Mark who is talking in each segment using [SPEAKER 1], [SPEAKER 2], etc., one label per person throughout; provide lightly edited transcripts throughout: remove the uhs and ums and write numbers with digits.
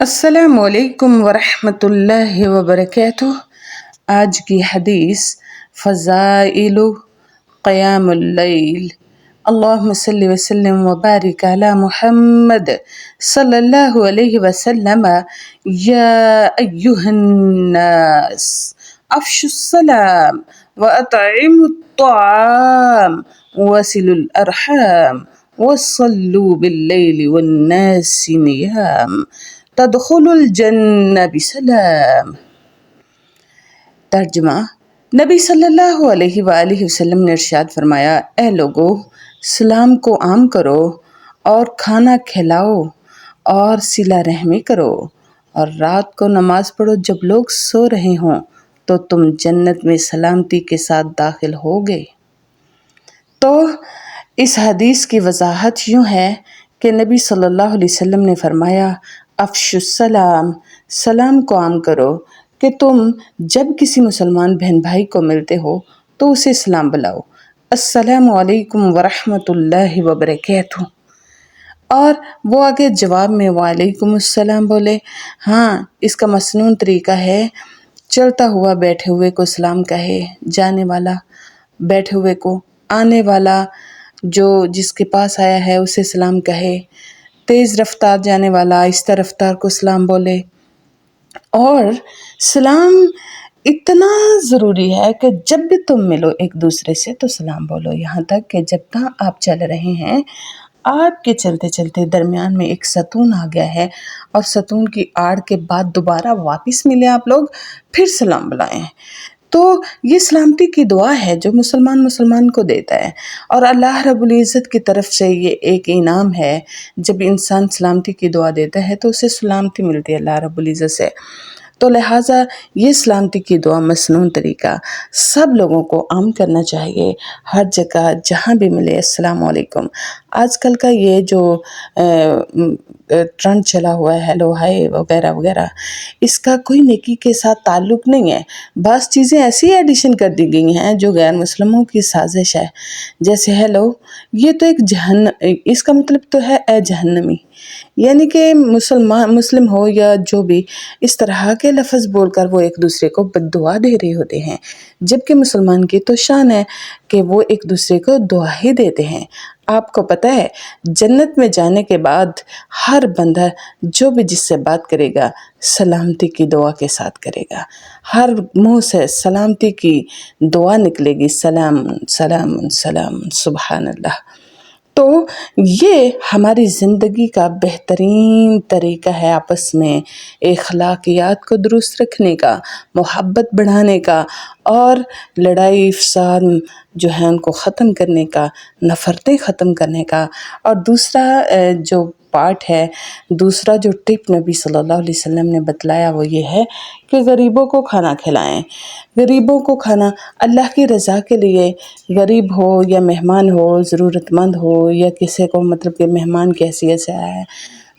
[SPEAKER 1] अस्सलामु अलैकुम वरहमतुल्लाहि वबरकातुह। आज की हदीस फ़ज़ाइलु क़यामुल लैल। अल्लाहुम्मा सल्लि व सल्लिम व बारिक अला मुहम्मद सल्लल्लाहु अलैहि वसल्लम। या अय्युहन्नास अफ़शुस सलाम व अतइमुत त्वाम वसिलुल अरहाम वसल्लू बिल्लैलि वन्नासि नियाम तदखुलुल जन्नह बिसलाम। तर्जुमा। नबी सल्लल्लाहु अलैहि वसल्लम ने इरशाद फरमाया, ए लोगो, सलाम को आम करो और खाना खिलाओ और सिला रहमी करो और रात को नमाज पढ़ो जब लोग सो रहे हों तो तुम जन्नत में सलामती के साथ दाखिल होगे। तो इस हदीस की वजाहत यूँ है कि नबी सल्लल्लाहु अलैहि वसल्लम ने फरमाया, अफ़शुस सलाम, सलाम को आम करो कि तुम जब किसी मुसलमान बहन भाई को मिलते हो तो उसे सलाम बुलाओ, अस्सलामु अलैकुम वरहमतुल्लाहि वबरकातुह। और वो आगे जवाब में वालेकुम अस्सलाम बोले। हाँ, इसका मसनून तरीका है, चलता हुआ बैठे हुए को सलाम कहे, जाने वाला बैठे हुए को, आने वाला जो जिसके पास आया है उसे सलाम कहे, तेज़ रफ्तार जाने वाला आहिस्ता रफ्तार को सलाम बोले। और सलाम इतना ज़रूरी है कि जब भी तुम मिलो एक दूसरे से तो सलाम बोलो। यहाँ तक कि जब कहाँ आप चल रहे हैं, आपके चलते चलते दरमियान में एक सतून आ गया है और सतून की आड़ के बाद दोबारा वापस मिले आप लोग, फिर सलाम बुलाएं। तो ये सलामती की दुआ है जो मुसलमान को देता है और अल्लाह रब्बुल इज़्ज़त की तरफ से ये एक इनाम है। जब इंसान सलामती की दुआ देता है तो उसे सलामती मिलती है अल्लाह रब्बुल इज़्ज़त से। तो लिहाजा ये सलामती की दुआ मसनून तरीका सब लोगों को आम करना चाहिए, हर जगह जहाँ भी मिले अस्सलामु अलैकुम। आजकल का ये जो ट्रेंड चला हुआ है हेलो हाय वगैरह वगैरह, इसका कोई नेकी के साथ ताल्लुक़ नहीं है। बस चीज़ें ऐसी एडिशन कर दी गई हैं जो गैर मुस्लिमों की साजिश है। जैसे हेलो, ये तो इसका मतलब तो है ए जहन्नमी, यानी कि मुस्लिम हो या जो भी, इस तरह के लफ्ज़ बोलकर वो एक दूसरे को बद्दुआ दे रहे होते हैं। जबकि मुसलमान की तो शान है कि वो एक दूसरे को दुआ ही देते हैं। आपको पता है, जन्नत में जाने के बाद हर बंदा जो भी जिससे बात करेगा सलामती की दुआ के साथ करेगा। हर मुंह से सलामती की दुआ निकलेगी, सलाम सलाम सलाम सुभान अल्लाह। तो ये हमारी ज़िंदगी का बेहतरीन तरीका है आपस में अखलाकियात को दुरुस्त रखने का, मोहब्बत बढ़ाने का और लड़ाई फ़साद जो है उनको ख़त्म करने का, नफ़रतें ख़त्म करने का। और दूसरा जो पार्ट है, दूसरा जो टिप नबी सल्लल्लाहु अलैहि वसल्लम ने बतलाया वो ये है कि गरीबों को खाना खिलाएं। गरीबों को खाना अल्लाह की रज़ा के लिए, गरीब हो या मेहमान हो, ज़रूरतमंद हो या किसी को मतलब कि मेहमान की हैसियत से आया है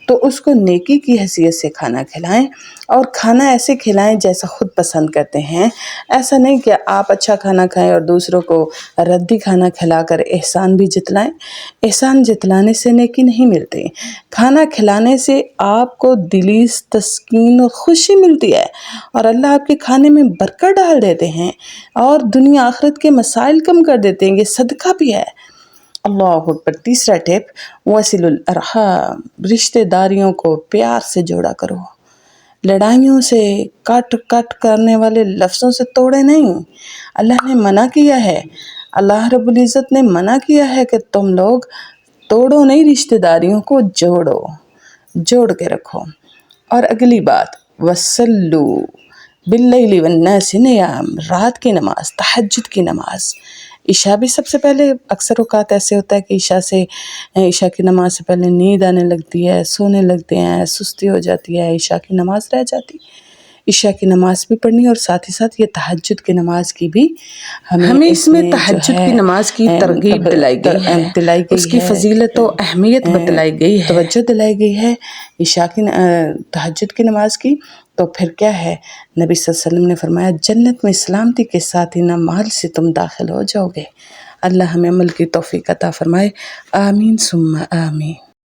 [SPEAKER 1] तो उसको नेकी की हैसियत से खाना खिलाएं। और खाना ऐसे खिलाएं जैसा ख़ुद पसंद करते हैं। ऐसा नहीं कि आप अच्छा खाना खाएं और दूसरों को रद्दी खाना खिलाकर एहसान भी जतलाएं। एहसान जतलाने से नेकी नहीं मिलती, खाना खिलाने से आपको दिली तस्कीन और खुशी मिलती है और अल्लाह आपके खाने में बरकत डाल देते हैं और दुनिया आखिरत के मसाइल कम कर देते हैं। ये सदका भी है। अल्लाह अकबर। तीसरा टिप, वसिलुल अरहाम, रिश्तेदारियों को प्यार से जोड़ा करो। लड़ाइयों से काट काट करने वाले लफ्ज़ों से तोड़े नहीं। अल्लाह ने मना किया है, अल्लाह रब्बुल इज़्ज़त ने मना किया है कि तुम लोग तोड़ो नहीं, रिश्तेदारियों को जोड़ो, जोड़ के रखो। और अगली बात, वसल्लू बिल्लैलि वन्नासि नियाम, रात की नमाज, तहज्जुद की नमाज। ईशा भी सबसे पहले, अक्सर औक़ात ऐसे होता है कि ईशा की नमाज से पहले नींद आने लगती है, सोने लगते हैं, सुस्ती हो जाती है, ईशा की नमाज रह जाती। ईशा की नमाज भी पढ़नी और साथ ही साथ ये तहज्जुद की नमाज की भी हमें इसमें तहज्जुद की नमाज की तरगीब दिलाई गई, उसकी फ़जीलत और अहमियत बतलाई गई है, तवज्जो दिलाई गई है ईशा की तहज्जुद की नमाज की। तो फिर क्या है, नबी सल्लल्लाहु अलैहि वसल्लम ने फरमाया, जन्नत में सलामती के साथ ही ना माल से तुम दाखिल हो जाओगे। अल्लाह हमें अमल की तौफीक अता फरमाए। आमीन सुम्मा आमीन।